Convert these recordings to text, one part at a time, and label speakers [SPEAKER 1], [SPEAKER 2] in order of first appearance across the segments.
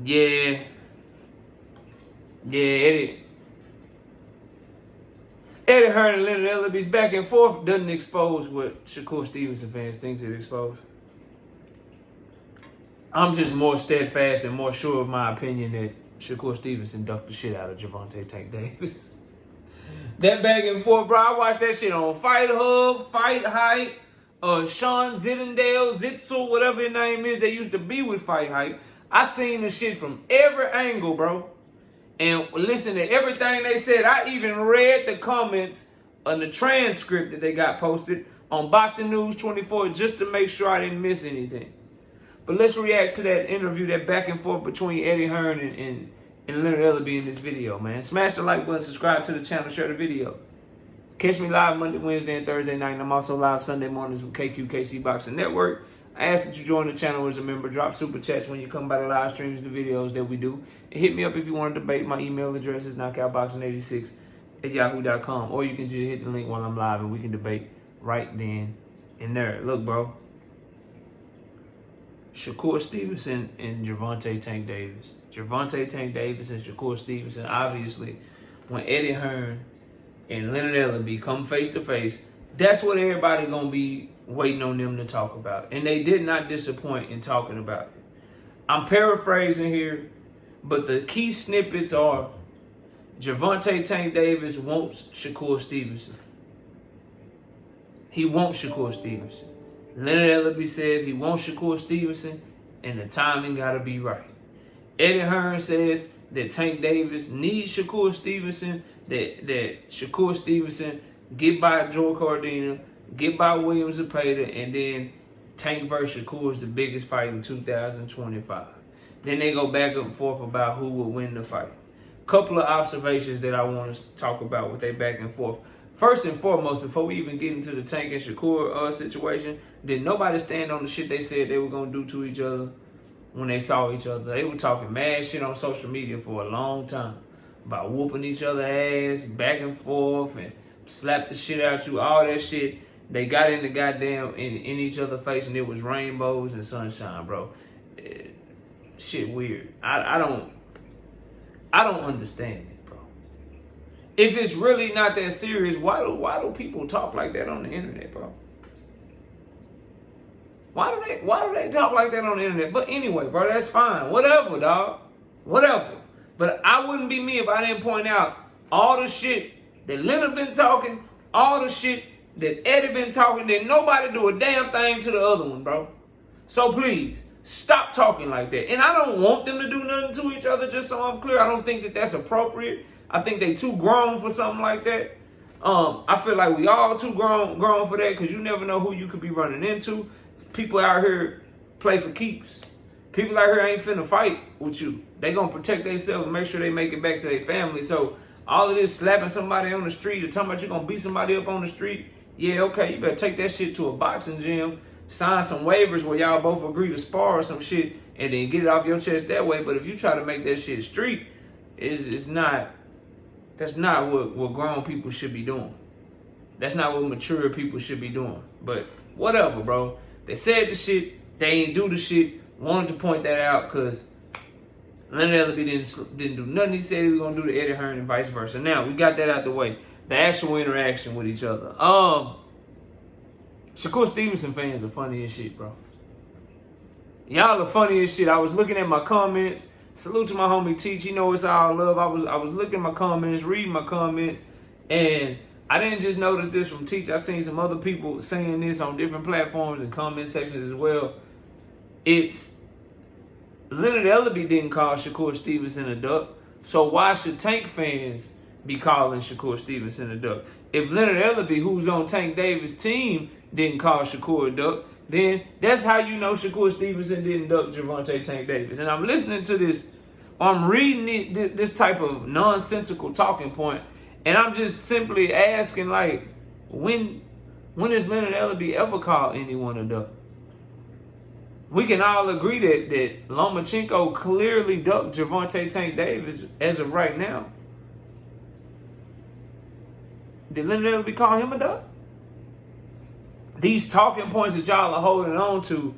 [SPEAKER 1] Yeah, Eddie Hearn and Leonard Ellerbe's back and forth doesn't expose what Shakur Stevenson fans think it exposed. I'm just more steadfast and more sure of my opinion that Shakur Stevenson ducked the shit out of Gervonta Tank Davis. That back and forth, bro. I watched that shit on Fight Hub, Fight Hype, Sean Zittendale, Zitzel, whatever his name is, they used to be with Fight Hype. I seen the shit from every angle, bro. And listen to everything they said. I even read the comments on the transcript that they got posted on Boxing News 24 just to make sure I didn't miss anything. But let's react to that interview, that back and forth between Eddie Hearn and Leonard Ellerbe in this video, man. Smash the like button, subscribe to the channel, share the video. Catch me live Monday, Wednesday, and Thursday night. And I'm also live Sunday mornings with KQKC Boxing Network. I ask that you join the channel as a member. Drop super chats when you come by the live streams and the videos that we do. And hit me up if you want to debate. My email address is knockoutboxing86@yahoo.com. Or you can just hit the link while I'm live and we can debate right then and there. Look, bro. Shakur Stevenson and Gervonta Tank Davis. Gervonta Tank Davis and Shakur Stevenson. Obviously, when Eddie Hearn and Leonard Ellerbe come face to face, that's what everybody gonna be waiting on them to talk about. And they did not disappoint in talking about it. I'm paraphrasing here, but the key snippets are Gervonta Tank Davis wants Shakur Stevenson. He wants Shakur Stevenson. Leonard Ellerbe says he wants Shakur Stevenson, and the timing gotta be right. Eddie Hearn says that Tank Davis needs Shakur Stevenson, that Shakur Stevenson get by Joe Cardina, get by Williams Zepeda, and then Tank versus Shakur is the biggest fight in 2025. Then they go back and forth about who will win the fight. Couple of observations that I want to talk about with their back and forth. First and foremost, before we even get into the Tank and Shakur situation, did nobody stand on the shit they said they were going to do to each other when they saw each other? They were talking mad shit on social media for a long time about whooping each other ass, back and forth, and slap the shit out you, all that shit. They got in the goddamn, in each other's face, and it was rainbows and sunshine, bro. Shit weird. I don't understand it, bro. If it's really not that serious, why do people talk like that on the internet, bro? Why do they talk like that on the internet? But anyway, bro, that's fine. Whatever, dog. Whatever. But I wouldn't be me if I didn't point out all the shit that Leonard been talking, all the shit that Eddie been talking, that nobody do a damn thing to the other one, bro. So please, stop talking like that. And I don't want them to do nothing to each other, just so I'm clear. I don't think that that's appropriate. I think they too grown for something like that. I feel like we all too grown for that, because you never know who you could be running into. People out here play for keeps. People out here ain't finna fight with you. They gonna protect themselves and make sure they make it back to their family. So all of this slapping somebody on the street or talking about you gonna beat somebody up on the street, yeah, okay, you better take that shit to a boxing gym, sign some waivers where y'all both agree to spar or some shit, and then get it off your chest that way. But if you try to make that shit street, that's not what grown people should be doing. That's not what mature people should be doing. But whatever, bro. They said the shit, they ain't do the shit. Wanted to point that out because Leonard Ellerbe didn't do nothing. He said he was gonna do to Eddie Hearn and vice versa. Now we got that out the way. The actual interaction with each other. Shakur Stevenson fans are funny as shit, bro. Y'all are funny as shit. I was looking at my comments. Salute to my homie Teach. You know it's all love. I was looking at my comments, reading my comments, and I didn't just notice this from Teach. I seen some other people saying this on different platforms and comment sections as well. It's Leonard Ellerbe didn't call Shakur Stevenson a duck, so why should Tank fans be calling Shakur Stevenson a duck? If Leonard Ellerbe, who's on Tank Davis' team, didn't call Shakur a duck, then that's how you know Shakur Stevenson didn't duck Gervonta Tank Davis. And I'm listening to this, I'm reading this type of nonsensical talking point, and I'm just simply asking, like, when has Leonard Ellerbe ever called anyone a duck? We can all agree that Lomachenko clearly ducked Gervonta Tank Davis as of right now. Did Leonard Ellerbe call him a duck? These talking points that y'all are holding on to,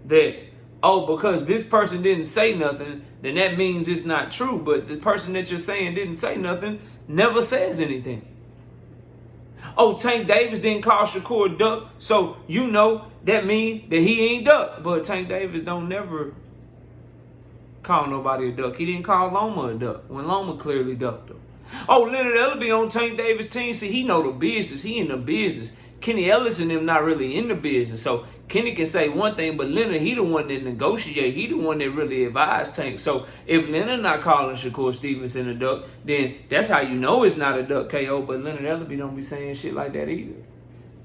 [SPEAKER 1] that oh, because this person didn't say nothing, then that means it's not true. But the person that you're saying didn't say nothing never says anything. Oh, Tank Davis didn't call Shakur a duck, so you know that means that he ain't duck. But Tank Davis don't never call nobody a duck. He didn't call Loma a duck when Loma clearly ducked him. Oh, Leonard Ellerbe on Tank Davis' team. See, he know the business. He in the business. Kenny Ellis and them not really in the business. So Kenny can say one thing, but Leonard, he the one that negotiate. He the one that really advised Tank. So if Leonard not calling Shakur Stevenson a duck, then that's how you know it's not a duck KO. But Leonard Ellerbe don't be saying shit like that either.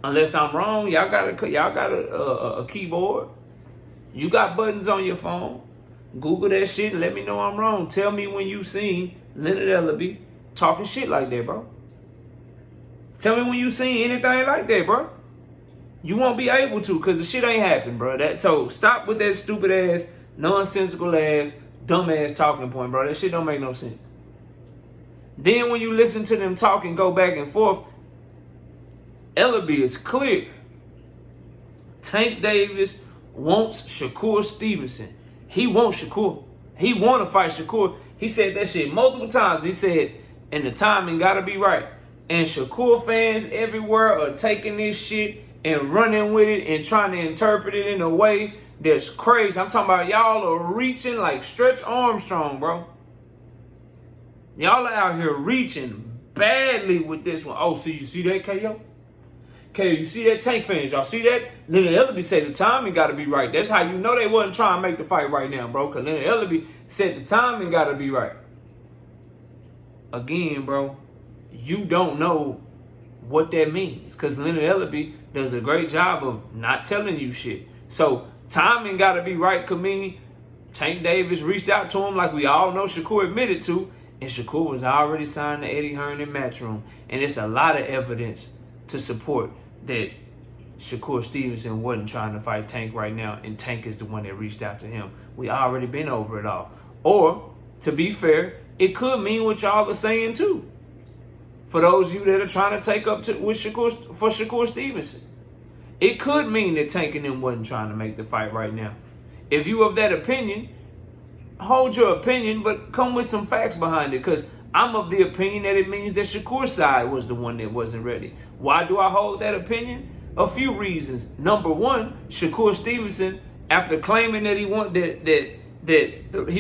[SPEAKER 1] Unless I'm wrong, y'all got a keyboard. You got buttons on your phone. Google that shit and let me know I'm wrong. Tell me when you seen Leonard Ellerbe talking shit like that, bro. Tell me when you seen anything like that, bro. You won't be able to, because the shit ain't happened, bro. So stop with that stupid ass, nonsensical ass, dumb ass talking point, bro. That shit don't make no sense. Then when you listen to them talk and go back and forth, Ellerbe is clear. Tank Davis wants Shakur Stevenson. He wants Shakur. He want to fight Shakur. He said that shit multiple times. He said, and the timing got to be right. And Shakur fans everywhere are taking this shit and running with it and trying to interpret it in a way that's crazy. I'm talking about y'all are reaching like Stretch Armstrong, bro. Y'all are out here reaching badly with this one. Oh, so you see that, KO? KO, you see that, Tank fans? Y'all see that? Leonard Ellerbe said the timing got to be right. That's how you know they wasn't trying to make the fight right now, bro. Because Leonard Ellerbe said the timing got to be right. Again, bro, you don't know what that means. Because Leonard Ellerbe does a great job of not telling you shit. So timing got to be right could mean Tank Davis reached out to him like we all know Shakur admitted to. And Shakur was already signed to Eddie Hearn in Matchroom. And it's a lot of evidence to support that Shakur Stevenson wasn't trying to fight Tank right now, and Tank is the one that reached out to him. We already been over it all. Or, to be fair, it could mean what y'all are saying too. For those of you that are trying to take up with Shakur Stevenson. It could mean that Tank and them wasn't trying to make the fight right now. If you of that opinion, hold your opinion, but come with some facts behind it, because I'm of the opinion that it means that Shakur's side was the one that wasn't ready. Why do I hold that opinion? A few reasons. Number one, Shakur Stevenson, after claiming that he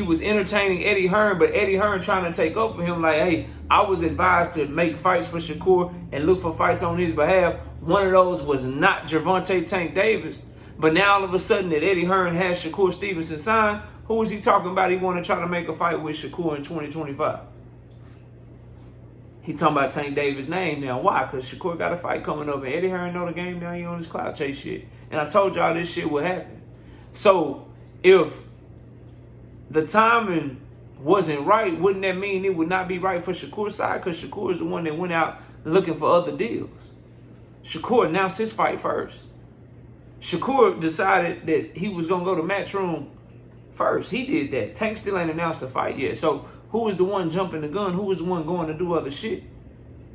[SPEAKER 1] was entertaining Eddie Hearn, but Eddie Hearn trying to take up for him, like, hey, I was advised to make fights for Shakur and look for fights on his behalf. One of those was not Gervonta Tank Davis. But now all of a sudden that Eddie Hearn has Shakur Stevenson signed, who is he talking about he want to try to make a fight with Shakur in 2025? He talking about Tank Davis' name now. Why? Because Shakur got a fight coming up, and Eddie Hearn know the game now. He on his cloud chase shit. And I told y'all this shit would happen. So if the timing wasn't right, wouldn't that mean it would not be right for Shakur's side? Because Shakur is the one that went out looking for other deals. Shakur announced his fight first. Shakur decided that he was going to go to Matchroom first. He did that. Tank still ain't announced the fight yet. So who was the one jumping the gun? Who was the one going to do other shit?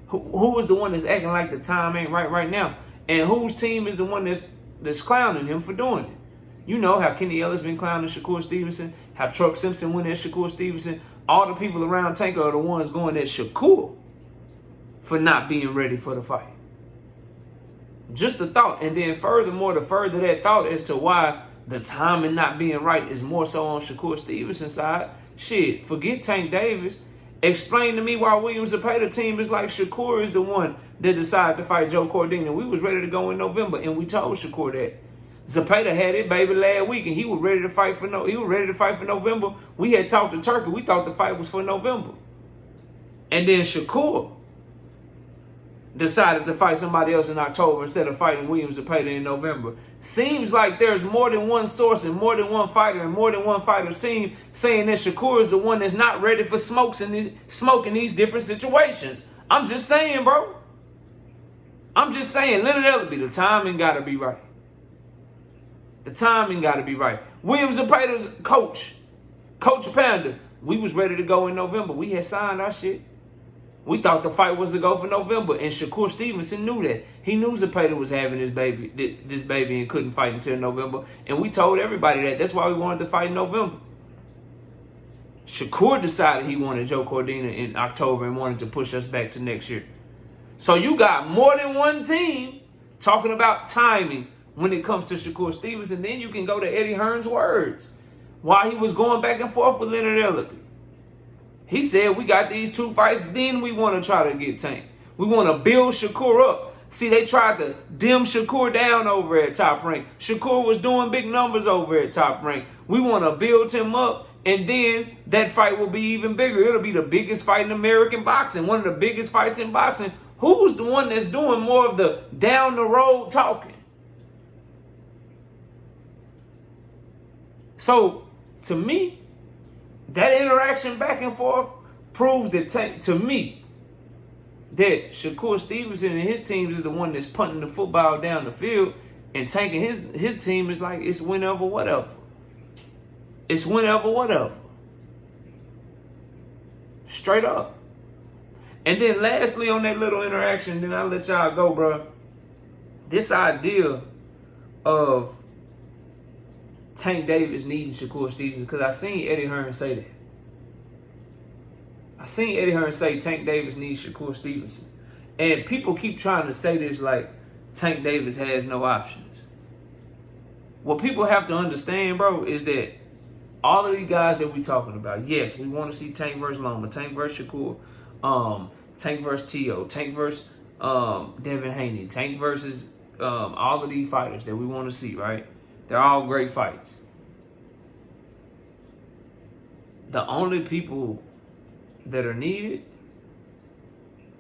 [SPEAKER 1] Who was the one that's acting like the time ain't right now? And whose team is the one that's clowning him for doing it? You know how Kenny Ellis been clowning Shakur Stevenson, how Truck Simpson went at Shakur Stevenson. All the people around Tank are the ones going at Shakur for not being ready for the fight. Just a thought. And then furthermore, to further that thought as to why the timing not being right is more so on Shakur Stevenson's side. Shit, forget Tank Davis. Explain to me why Williams Zepeda team is like Shakur is the one that decided to fight Joe Cordina. We was ready to go in November, and we told Shakur that. Zepeda had it baby last week, and he was ready to fight for November. We had talked to Turkey. We thought the fight was for November. And then Shakur decided to fight somebody else in October instead of fighting Williams Zepeda in November. Seems like there's more than one source and more than one fighter and more than one fighter's team saying that Shakur is the one that's not ready for smoke in these different situations. I'm just saying, bro. I'm just saying, Leonard Ellerbe, the timing got to be right. The timing got to be right. Williams Zepeda's Coach Panda, we was ready to go in November. We had signed our shit. We thought the fight was to go for November, and Shakur Stevenson knew that. He knew Zepeda was having this baby and couldn't fight until November, and we told everybody that. That's why we wanted to fight in November. Shakur decided he wanted Joe Cordina in October and wanted to push us back to next year. So you got more than one team talking about timing when it comes to Shakur Stevenson. Then you can go to Eddie Hearn's words while he was going back and forth with Leonard Ellerbe. He said, we got these 2 fights, then we want to try to get Tank. We want to build Shakur up. See, they tried to dim Shakur down over at Top Rank. Shakur was doing big numbers over at Top Rank. We want to build him up, and then that fight will be even bigger. It'll be the biggest fight in American boxing, one of the biggest fights in boxing. Who's the one that's doing more of the down the road talking? So, to me, that interaction back and forth proves that, to me, that Shakur Stevenson and his team is the one that's punting the football down the field, and tanking his team is like, it's whenever, whatever. It's whenever, whatever. Straight up. And then lastly on that little interaction, then I'll let y'all go, bro. This idea of Tank Davis needing Shakur Stevenson, because I seen Eddie Hearn say that. I seen Eddie Hearn say Tank Davis needs Shakur Stevenson. And people keep trying to say this like Tank Davis has no options. What people have to understand, bro, is that all of these guys that we talking about, yes, we want to see Tank versus Loma, Tank versus Shakur, Tank versus Tio, Tank versus Devin Haney, Tank versus all of these fighters that we want to see, right? They're all great fights. The only people that are needed,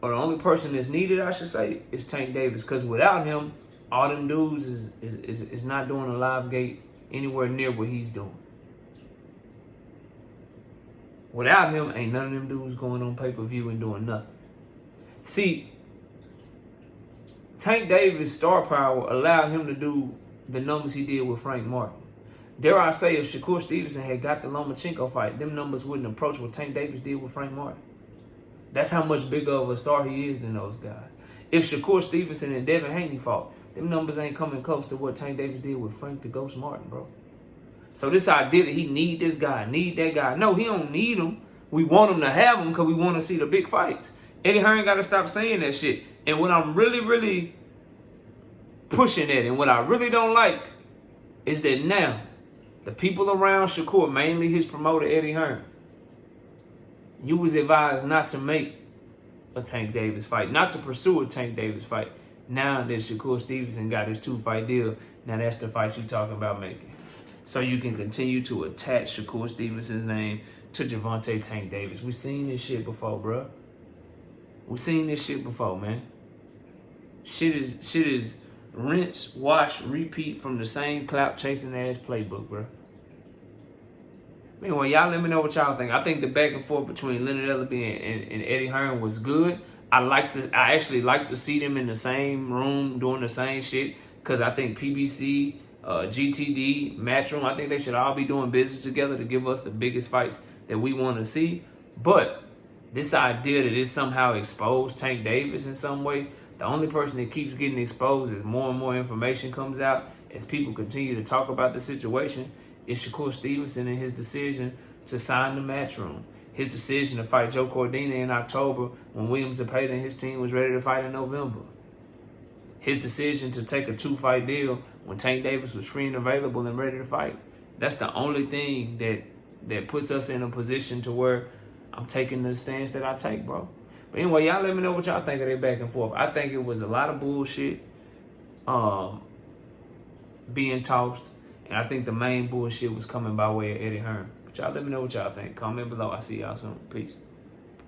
[SPEAKER 1] or the only person that's needed, I should say, is Tank Davis. Because without him, all them dudes is not doing a live gate anywhere near what he's doing. Without him, ain't none of them dudes going on pay-per-view and doing nothing. See, Tank Davis' star power allowed him to do the numbers he did with Frank Martin. Dare I say, if Shakur Stevenson had got the Lomachenko fight, them numbers wouldn't approach what Tank Davis did with Frank Martin. That's how much bigger of a star he is than those guys. If Shakur Stevenson and Devin Haney fought, them numbers ain't coming close to what Tank Davis did with Frank the Ghost Martin, bro. So this idea that he need this guy, need that guy. No, he don't need him. We want him to have him because we want to see the big fights. Eddie Hearn got to stop saying that shit. And what I'm really pushing at, and what I really don't like, is that now the people around Shakur, mainly his promoter Eddie Hearn, you was advised not to make a Tank Davis fight, not to pursue a Tank Davis fight. Now that Shakur Stevenson got his 2-fight deal, now that's the fight you talking about making. So you can continue to attach Shakur Stevenson's name to Gervonta Tank Davis. We seen this shit before, bro. We seen this shit before, man. Shit is rinse, wash, repeat from the same clout chasing ass playbook, bro. Anyway, y'all let me know what y'all think. I think the back and forth between Leonard Ellerbe and Eddie Hearn was good. I actually like to see them in the same room doing the same shit, because I think PBC, GTD, Matchroom, I think they should all be doing business together to give us the biggest fights that we want to see. But this idea that it somehow exposed Tank Davis in some way, the only person that keeps getting exposed as more and more information comes out, as people continue to talk about the situation, is Shakur Stevenson and his decision to sign the Matchroom. His decision to fight Joe Cordina in October when Williams Zepeda and his team was ready to fight in November. His decision to take a 2-fight deal when Tank Davis was free and available and ready to fight. That's the only thing that puts us in a position to where I'm taking the stance that I take, bro. But anyway, y'all let me know what y'all think of that back and forth. I think it was a lot of bullshit being tossed. And I think the main bullshit was coming by way of Eddie Hearn. But y'all let me know what y'all think. Comment below. I'll see y'all soon. Peace.